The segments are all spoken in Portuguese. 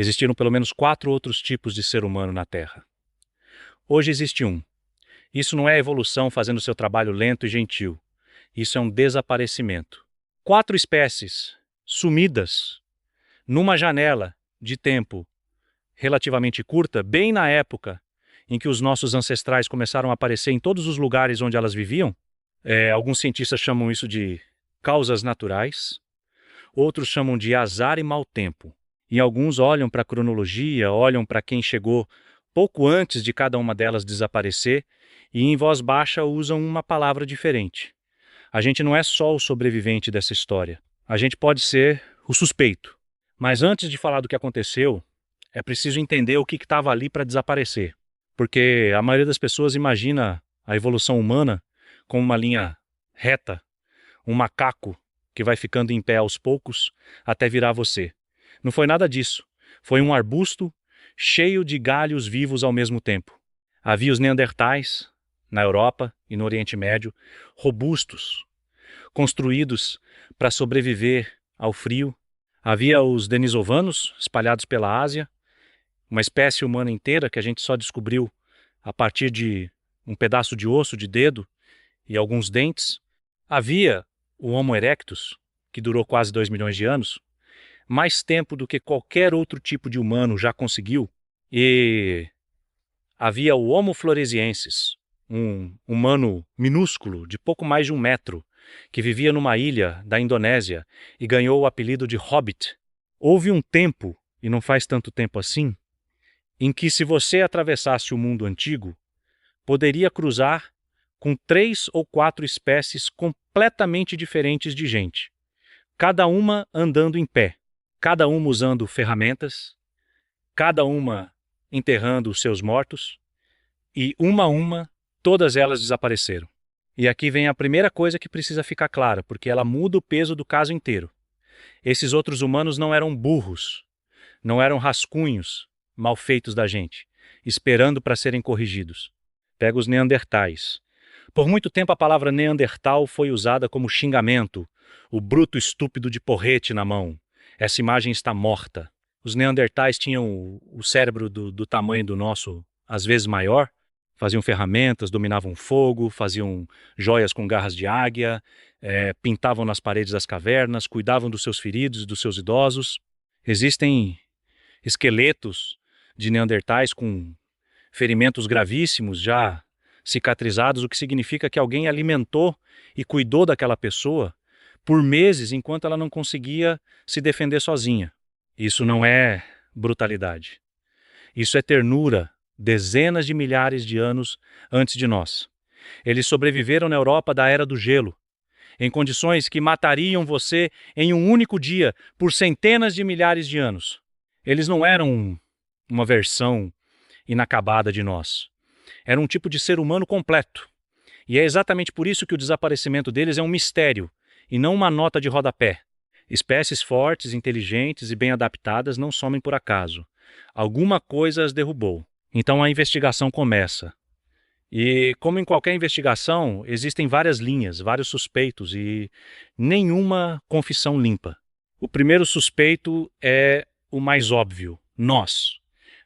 Existiram pelo menos 4 outros tipos de ser humano na Terra. Hoje existe um. Isso não é evolução fazendo seu trabalho lento e gentil. Isso é um desaparecimento. 4 espécies sumidas numa janela de tempo relativamente curta, bem na época em que os nossos ancestrais começaram a aparecer em todos os lugares onde elas viviam. Alguns cientistas chamam isso de causas naturais, outros chamam de azar e mau tempo. E alguns olham para a cronologia, olham para quem chegou pouco antes de cada uma delas desaparecer e em voz baixa usam uma palavra diferente. A gente não é só o sobrevivente dessa história. A gente pode ser o suspeito. Mas antes de falar do que aconteceu, é preciso entender o que estava ali para desaparecer. Porque a maioria das pessoas imagina a evolução humana como uma linha reta, um macaco que vai ficando em pé aos poucos até virar você. Não foi nada disso. Foi um arbusto cheio de galhos vivos ao mesmo tempo. Havia os neandertais, na Europa e no Oriente Médio, robustos, construídos para sobreviver ao frio. Havia os denisovanos, espalhados pela Ásia, uma espécie humana inteira que a gente só descobriu a partir de um pedaço de osso, de dedo e alguns dentes. Havia o Homo erectus, que durou quase 2 milhões de anos, mais tempo do que qualquer outro tipo de humano já conseguiu. E havia o Homo floresiensis, um humano minúsculo, de pouco mais de 1 metro, que vivia numa ilha da Indonésia e ganhou o apelido de Hobbit. Houve um tempo, e não faz tanto tempo assim, em que se você atravessasse o mundo antigo, poderia cruzar com 3 ou 4 espécies completamente diferentes de gente, cada uma andando em pé, cada uma usando ferramentas, cada uma enterrando os seus mortos, e uma a uma, todas elas desapareceram. E aqui vem a primeira coisa que precisa ficar clara, porque ela muda o peso do caso inteiro. Esses outros humanos não eram burros, não eram rascunhos mal feitos da gente, esperando para serem corrigidos. Pega os neandertais. Por muito tempo a palavra neandertal foi usada como xingamento, o bruto estúpido de porrete na mão. Essa imagem está morta. Os neandertais tinham o cérebro do tamanho do nosso, às vezes maior, faziam ferramentas, dominavam fogo, faziam joias com garras de águia, pintavam nas paredes das cavernas, cuidavam dos seus feridos e dos seus idosos. Existem esqueletos de neandertais com ferimentos gravíssimos já cicatrizados, o que significa que alguém alimentou e cuidou daquela pessoa por meses enquanto ela não conseguia se defender sozinha. Isso não é brutalidade. Isso é ternura, dezenas de milhares de anos antes de nós. Eles sobreviveram na Europa da Era do Gelo, em condições que matariam você em um único dia por centenas de milhares de anos. Eles não eram uma versão inacabada de nós. Era um tipo de ser humano completo. E é exatamente por isso que o desaparecimento deles é um mistério, e não uma nota de rodapé. Espécies fortes, inteligentes e bem adaptadas não somem por acaso. Alguma coisa as derrubou. Então a investigação começa. E, como em qualquer investigação, existem várias linhas, vários suspeitos e nenhuma confissão limpa. O primeiro suspeito é o mais óbvio: nós.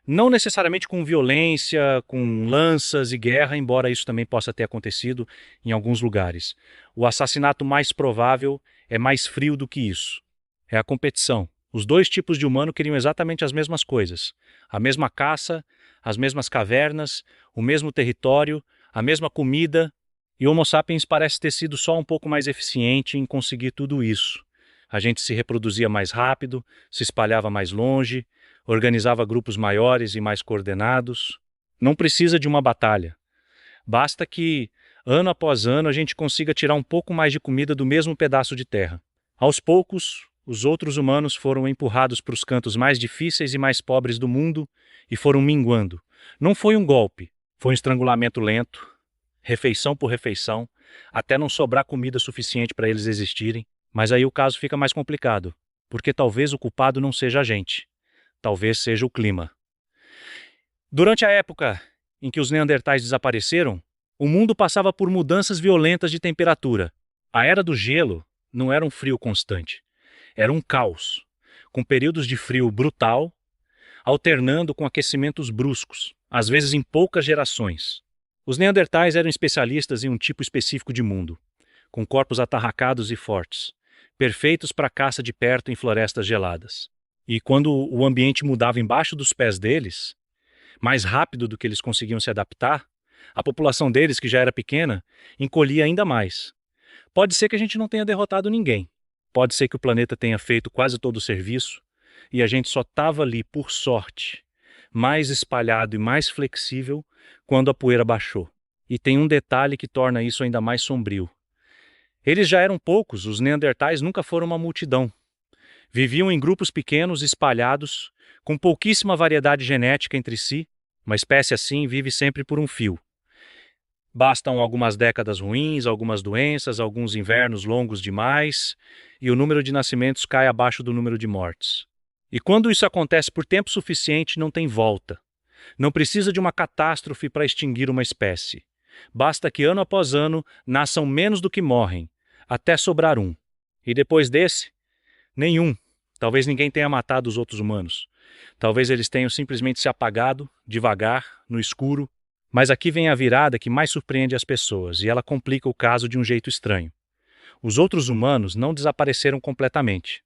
Não necessariamente com violência, com lanças e guerra, embora isso também possa ter acontecido em alguns lugares. O assassinato mais provável é mais frio do que isso. É a competição. Os 2 tipos de humano queriam exatamente as mesmas coisas. A mesma caça, as mesmas cavernas, o mesmo território, a mesma comida. E o Homo sapiens parece ter sido só um pouco mais eficiente em conseguir tudo isso. A gente se reproduzia mais rápido, se espalhava mais longe, organizava grupos maiores e mais coordenados. Não precisa de uma batalha. Basta que, ano após ano, a gente consiga tirar um pouco mais de comida do mesmo pedaço de terra. Aos poucos, os outros humanos foram empurrados para os cantos mais difíceis e mais pobres do mundo e foram minguando. Não foi um golpe, foi um estrangulamento lento, refeição por refeição, até não sobrar comida suficiente para eles existirem. Mas aí o caso fica mais complicado, porque talvez o culpado não seja a gente. Talvez seja o clima. Durante a época em que os neandertais desapareceram, o mundo passava por mudanças violentas de temperatura. A Era do Gelo não era um frio constante. Era um caos, com períodos de frio brutal, alternando com aquecimentos bruscos, às vezes em poucas gerações. Os Neandertais eram especialistas em um tipo específico de mundo, com corpos atarracados e fortes, perfeitos para caça de perto em florestas geladas. E quando o ambiente mudava embaixo dos pés deles, mais rápido do que eles conseguiam se adaptar, a população deles, que já era pequena, encolhia ainda mais. Pode ser que a gente não tenha derrotado ninguém. Pode ser que o planeta tenha feito quase todo o serviço e a gente só estava ali por sorte, mais espalhado e mais flexível quando a poeira baixou. E tem um detalhe que torna isso ainda mais sombrio. Eles já eram poucos, os Neandertais nunca foram uma multidão. Viviam em grupos pequenos, espalhados, com pouquíssima variedade genética entre si. Uma espécie assim vive sempre por um fio. Bastam algumas décadas ruins, algumas doenças, alguns invernos longos demais, e o número de nascimentos cai abaixo do número de mortes. E quando isso acontece por tempo suficiente, não tem volta. Não precisa de uma catástrofe para extinguir uma espécie. Basta que ano após ano nasçam menos do que morrem, até sobrar um. E depois desse, nenhum. Talvez ninguém tenha matado os outros humanos. Talvez eles tenham simplesmente se apagado, devagar, no escuro. Mas aqui vem a virada que mais surpreende as pessoas, e ela complica o caso de um jeito estranho. Os outros humanos não desapareceram completamente.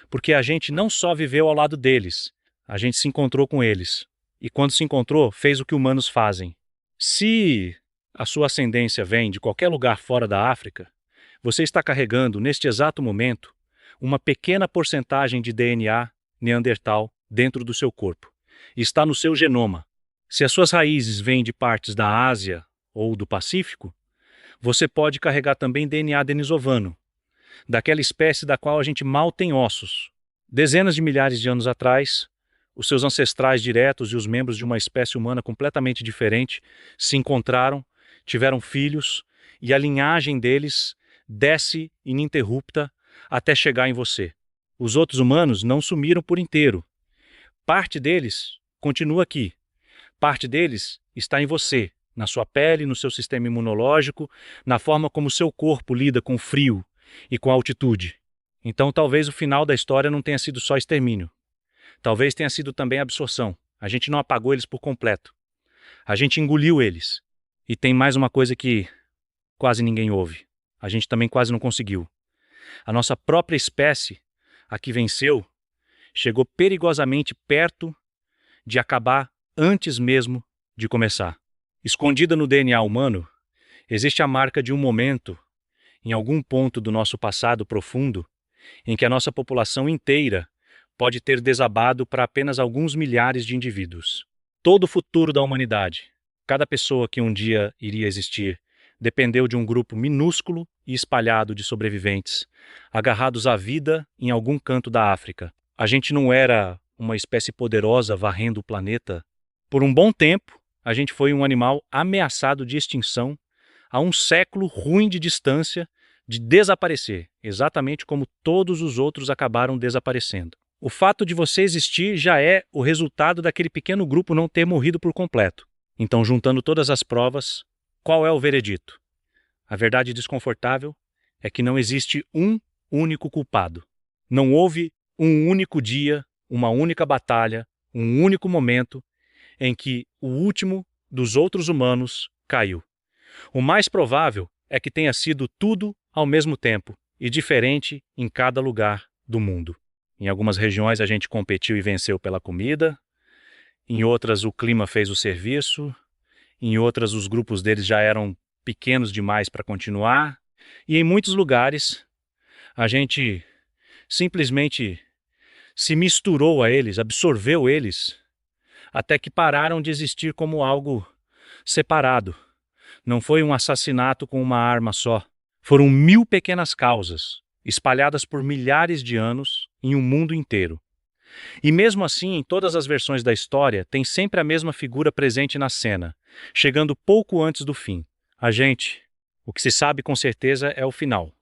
Porque a gente não só viveu ao lado deles, a gente se encontrou com eles. E quando se encontrou, fez o que humanos fazem. Se a sua ascendência vem de qualquer lugar fora da África, você está carregando, neste exato momento, uma pequena porcentagem de DNA Neandertal dentro do seu corpo. Está no seu genoma. Se as suas raízes vêm de partes da Ásia ou do Pacífico, você pode carregar também DNA denisovano, daquela espécie da qual a gente mal tem ossos. Dezenas de milhares de anos atrás, os seus ancestrais diretos e os membros de uma espécie humana completamente diferente se encontraram, tiveram filhos, e a linhagem deles desce ininterrupta até chegar em você. Os outros humanos não sumiram por inteiro. Parte deles continua aqui. Parte deles está em você, na sua pele, no seu sistema imunológico, na forma como seu corpo lida com o frio e com a altitude. Então talvez o final da história não tenha sido só extermínio. Talvez tenha sido também absorção. A gente não apagou eles por completo. A gente engoliu eles. E tem mais uma coisa que quase ninguém ouve. A gente também quase não conseguiu. A nossa própria espécie, a que venceu, chegou perigosamente perto de acabar antes mesmo de começar. Escondida no DNA humano, existe a marca de um momento, em algum ponto do nosso passado profundo, em que a nossa população inteira pode ter desabado para apenas alguns milhares de indivíduos. Todo o futuro da humanidade, cada pessoa que um dia iria existir, dependeu de um grupo minúsculo e espalhado de sobreviventes, agarrados à vida em algum canto da África. A gente não era uma espécie poderosa varrendo o planeta. Por um bom tempo, a gente foi um animal ameaçado de extinção, a um século ruim de distância de desaparecer, exatamente como todos os outros acabaram desaparecendo. O fato de você existir já é o resultado daquele pequeno grupo não ter morrido por completo. Então, juntando todas as provas, qual é o veredito? A verdade desconfortável é que não existe um único culpado. Não houve um único dia, uma única batalha, um único momento em que o último dos outros humanos caiu. O mais provável é que tenha sido tudo ao mesmo tempo e diferente em cada lugar do mundo. Em algumas regiões a gente competiu e venceu pela comida, em outras o clima fez o serviço, em outras os grupos deles já eram pequenos demais para continuar, e em muitos lugares a gente simplesmente se misturou a eles, absorveu eles, até que pararam de existir como algo separado. Não foi um assassinato com uma arma só. Foram 1000 pequenas causas, espalhadas por milhares de anos em um mundo inteiro. E mesmo assim, em todas as versões da história, tem sempre a mesma figura presente na cena, chegando pouco antes do fim. A gente. O que se sabe com certeza é o final.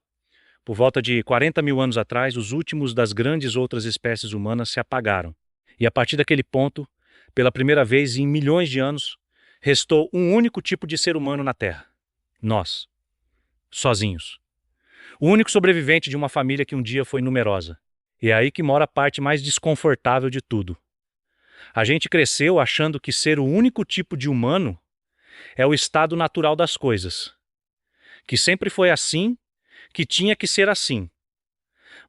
Por volta de 40 mil anos atrás, os últimos das grandes outras espécies humanas se apagaram. E a partir daquele ponto, pela primeira vez em milhões de anos, restou um único tipo de ser humano na Terra. Nós. Sozinhos. O único sobrevivente de uma família que um dia foi numerosa. E é aí que mora a parte mais desconfortável de tudo. A gente cresceu achando que ser o único tipo de humano é o estado natural das coisas, que sempre foi assim, que tinha que ser assim.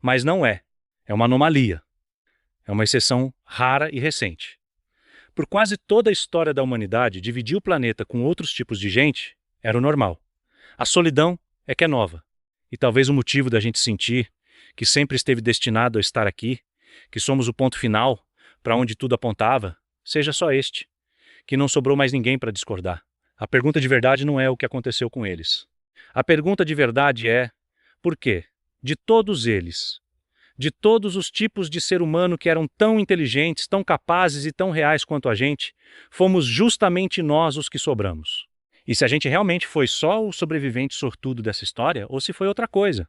Mas não é. É uma anomalia. É uma exceção rara e recente. Por quase toda a história da humanidade, dividir o planeta com outros tipos de gente era o normal. A solidão é que é nova. E talvez o motivo da gente sentir que sempre esteve destinado a estar aqui, que somos o ponto final, para onde tudo apontava, seja só este, que não sobrou mais ninguém para discordar. A pergunta de verdade não é o que aconteceu com eles. A pergunta de verdade é: por quê? De todos eles, de todos os tipos de ser humano que eram tão inteligentes, tão capazes e tão reais quanto a gente, fomos justamente nós os que sobramos. E se a gente realmente foi só o sobrevivente sortudo dessa história, ou se foi outra coisa.